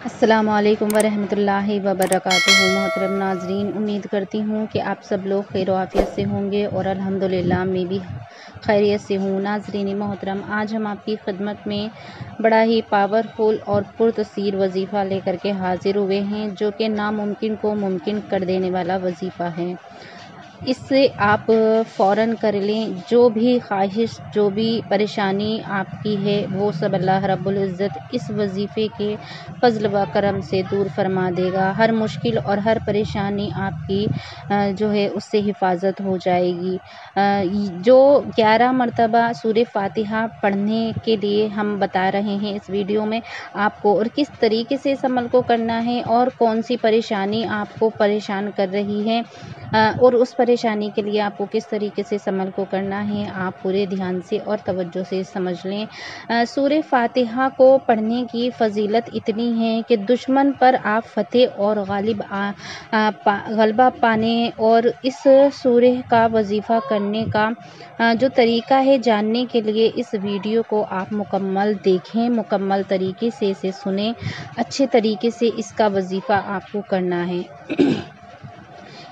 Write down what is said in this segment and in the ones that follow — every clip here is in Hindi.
अस्सलामु अलैकुम वरहमतुल्लाहि वबरकातुहू। मोहतरम नाजरीन, उम्मीद करती हूँ कि आप सब लोग खैर आफियत से होंगे और अल्हम्दुलिल्लाह मैं भी खैरियत से हूँ। नाजरीन मोहतरम, आज हम आपकी खिदमत में बड़ा ही पावरफुल और पुरतसीर वजीफ़ा लेकर के हाजिर हुए हैं, जो कि नामुमकिन को मुमकिन कर देने वाला वजीफ़ा है। इससे आप फ़ौरन कर लें। जो भी ख्वाहिश, जो भी परेशानी आपकी है, वो सब अल्लाह रब्बुल इज़्ज़त इस वजीफ़े के फ़ज़्ल व करम से दूर फरमा देगा। हर मुश्किल और हर परेशानी आपकी जो है उससे हिफाजत हो जाएगी। जो 11 मरतबा सूरह फ़ातिहा पढ़ने के लिए हम बता रहे हैं इस वीडियो में आपको, और किस तरीके से इस अमल को करना है और कौन सी परेशानी आपको परेशान कर रही है और उस परेशानी के लिए आपको किस तरीके से इस अमल को करना है, आप पूरे ध्यान से और तवज्जो से समझ लें। सूरह फ़ातिहा को पढ़ने की फ़जीलत इतनी है कि दुश्मन पर आप फ़तेह और गलबा पाने और इस सूरह का वजीफ़ा करने का जो तरीका है जानने के लिए इस वीडियो को आप मुकम्मल देखें, मुकम्मल तरीके से इसे सुनें। अच्छे तरीके से इसका वजीफ़ा आपको करना है।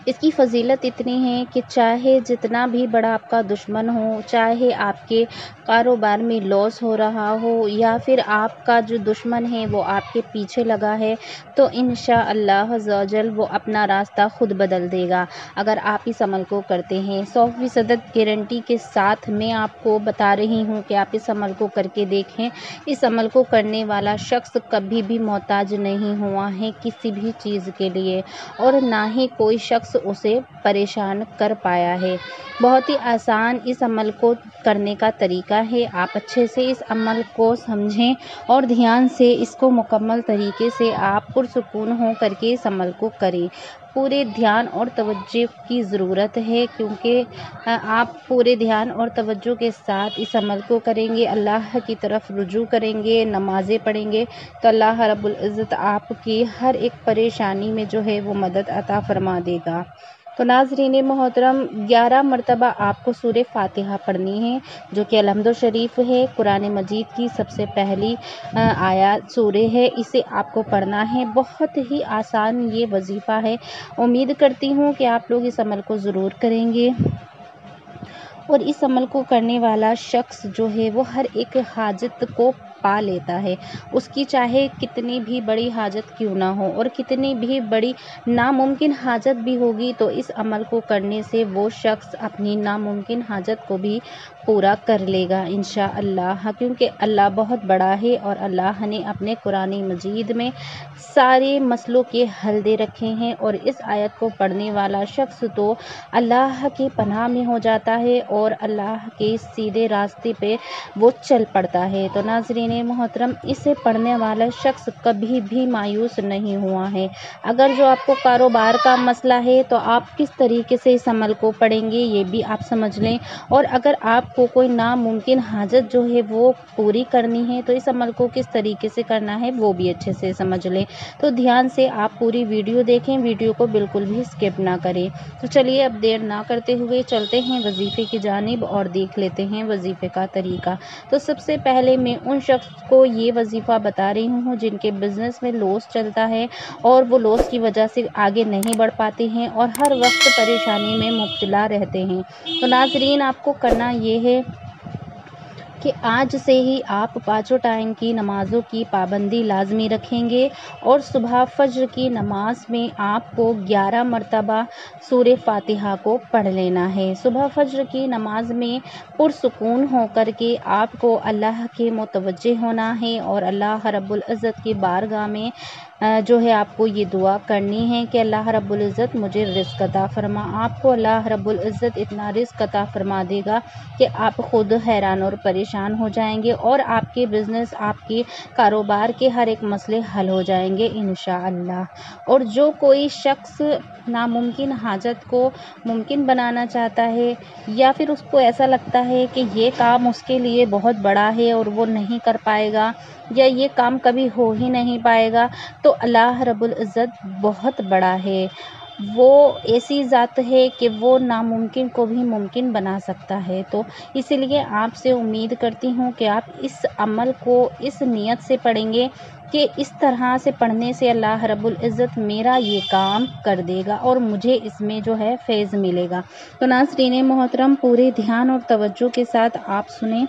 इसकी फ़जीलत इतनी है कि चाहे जितना भी बड़ा आपका दुश्मन हो, चाहे आपके कारोबार में लॉस हो रहा हो, या फिर आपका जो दुश्मन है वो आपके पीछे लगा है, तो इंशाअल्लाह अज़्ज़वजल वो अपना रास्ता खुद बदल देगा अगर आप इस अमल को करते हैं। 100% गारंटी के साथ मैं आपको बता रही हूँ कि आप इस अमल को करके देखें। इस अमल को करने वाला शख्स कभी भी मोहताज नहीं हुआ है किसी भी चीज़ के लिए, और ना ही कोई शख्स उसे परेशान कर पाया है। बहुत ही आसान इस अमल को करने का तरीका है। आप अच्छे से इस अमल को समझें और ध्यान से इसको मुकम्मल तरीके से आप पुरसुकून हो करके इस अमल को करें। पूरे ध्यान और तवज्जो की ज़रूरत है, क्योंकि आप पूरे ध्यान और तवज्जो के साथ इस अमल को करेंगे, अल्लाह की तरफ रुजू करेंगे, नमाज़ें पढ़ेंगे, तो अल्लाह रब्बुल इज़्ज़त आपकी हर एक परेशानी में जो है वो मदद अता फरमा देगा। तो नाज़रीन मोहतरम, 11 मरतबा आपको सूरह फ़ातिहा पढ़नी है, जो कि अलहम्दुल शरीफ है, कुरान मजीद की सबसे पहली आयत सूरह है। इसे आपको पढ़ना है। बहुत ही आसान ये वजीफ़ा है। उम्मीद करती हूँ कि आप लोग इस अमल को ज़रूर करेंगे, और इस अमल को करने वाला शख्स जो है वो हर एक हाजत को पा लेता है। उसकी चाहे कितनी भी बड़ी हाजत क्यों ना हो, और कितनी भी बड़ी नामुमकिन हाजत भी होगी, तो इस अमल को करने से वो शख्स अपनी नामुमकिन हाजत को भी पूरा कर लेगा इंशाअल्लाह, क्योंकि अल्लाह बहुत बड़ा है और अल्लाह ने अपने कुरान मजीद में सारे मसलों के हल दे रखे हैं। और इस आयत को पढ़ने वाला शख्स तो अल्लाह की पनाह में हो जाता है और अल्लाह के सीधे रास्ते पे वो चल पड़ता है। तो नाज़रीन मोहतरम, इसे पढ़ने वाला शख्स कभी भी मायूस नहीं हुआ है। अगर जो आपको कारोबार का मसला है, तो आप किस तरीके से इस अमल को पढ़ेंगे ये भी आप समझ लें, और अगर आपको कोई नामुमकिन हाजत जो है वो पूरी करनी है, तो इस अमल को किस तरीके से करना है वो भी अच्छे से समझ लें। तो ध्यान से आप पूरी वीडियो देखें, वीडियो को बिल्कुल भी स्किप ना करें। तो चलिए अब देर ना करते हुए चलते हैं वजीफ़े की जानिब और देख लेते हैं वजीफ़े का तरीका। तो सबसे पहले मैं उन शख्स को ये वजीफ़ा बता रही हूँ जिनके बिज़नेस में लॉस चलता है और वो लॉस की वजह से आगे नहीं बढ़ पाते हैं और हर वक्त परेशानी में मुब्तला रहते हैं। तो नाज़रीन, आपको करना ये है कि आज से ही आप पाँचों टाइम की नमाज़ों की पाबंदी लाजमी रखेंगे, और सुबह फ़ज्र की नमाज में आपको 11 मरतबा सूरह फ़ातिहा को पढ़ लेना है। सुबह फ़ज्र की नमाज में पुरसुकून होकर के आपको अल्लाह के मुतवज्जे होना है और अल्लाह रब्बुल इज़्ज़त की बारगाह में जो है आपको ये दुआ करनी है कि अल्लाह रब्बुल इज़्ज़त मुझे रिज़्क़ अता फरमा। आपको अल्लाह रब्बुल इज़्ज़त इतना रिज़्क़ अता फरमा देगा कि आप ख़ुद हैरान और परेशान हो जाएंगे, और आपके बिज़नेस, आपके कारोबार के हर एक मसले हल हो जाएंगे इंशाअल्लाह। और जो कोई शख्स नामुमकिन हाजत को मुमकिन बनाना चाहता है, या फिर उसको ऐसा लगता है कि ये काम उसके लिए बहुत बड़ा है और वो नहीं कर पाएगा, या ये काम कभी हो ही नहीं पाएगा, तो अल्लाह रब्बुल इज़्ज़त बहुत बड़ा है, वो ऐसी ज़ात है कि वो नामुमकिन को भी मुमकिन बना सकता है। तो इसीलिए आपसे उम्मीद करती हूँ कि आप इस अमल को इस नीयत से पढ़ेंगे कि इस तरह से पढ़ने से अल्लाह रब्बुल इज़्ज़त मेरा ये काम कर देगा और मुझे इसमें जो है फैज़ मिलेगा। तो नाज़रीन मोहतरम, पूरे ध्यान और तवज्जो के साथ आप सुने।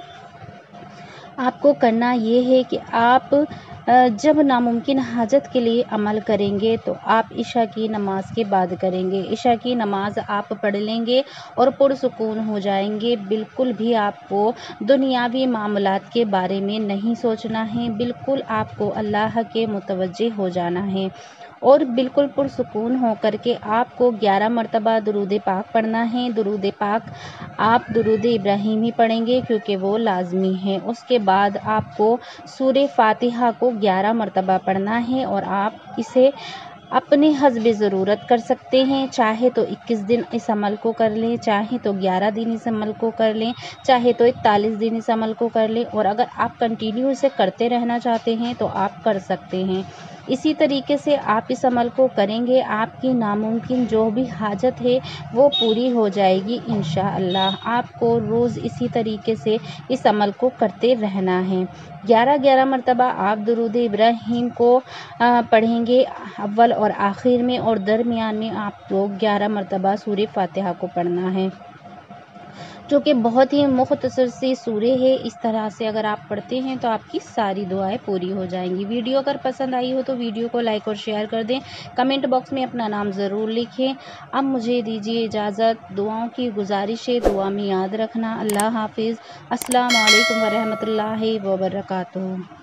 आपको करना ये है कि आप जब नामुमकिन हाजत के लिए अमल करेंगे तो आप इशा की नमाज के बाद करेंगे। इशा की नमाज आप पढ़ लेंगे और पुरसुकून हो जाएंगे। बिल्कुल भी आपको दुनियावी मामलात के बारे में नहीं सोचना है। बिल्कुल आपको अल्लाह के मुतवज्जे हो जाना है और बिल्कुल पुरसुकून होकर के आपको 11 मरतबा दुरूद पाक पढ़ना है। दुरूद पाक आप दुरूद इब्राहिम ही पढ़ेंगे क्योंकि वो लाजमी है। उसके बाद आपको सूरे फातिहा को 11 मरतबा पढ़ना है और आप इसे अपने हस्ब ज़रूरत कर सकते हैं। चाहे तो 21 दिन इस अमल को कर लें, चाहे तो 11 दिन इस अमल को कर लें, चाहे तो 41 दिन इस अमल को कर लें और अगर आप कंटिन्यू इसे करते रहना चाहते हैं तो आप कर सकते हैं। इसी तरीके से आप इस अमल को करेंगे, आपकी नामुमकिन जो भी हाजत है वो पूरी हो जाएगी इंशाअल्लाह। आपको रोज़ इसी तरीके से इस अमल को करते रहना है। 11-11 मरतबा आप दुरूद इब्राहिम को पढ़ेंगे अव्वल और आखिर में, और दरमियान में आपको 11 मरतबा सूरे फातिहा को पढ़ना है, जो कि बहुत ही मुख्तसर सी सूरे है। इस तरह से अगर आप पढ़ते हैं तो आपकी सारी दुआएं पूरी हो जाएंगी। वीडियो अगर पसंद आई हो तो वीडियो को लाइक और शेयर कर दें। कमेंट बॉक्स में अपना नाम ज़रूर लिखें। अब मुझे दीजिए इजाज़त। दुआओं की गुजारिश है, दुआ में याद रखना। अल्लाह हाफिज़। अस्सलाम वालेकुम वरहमतुल्लाहि व बरकातुहू।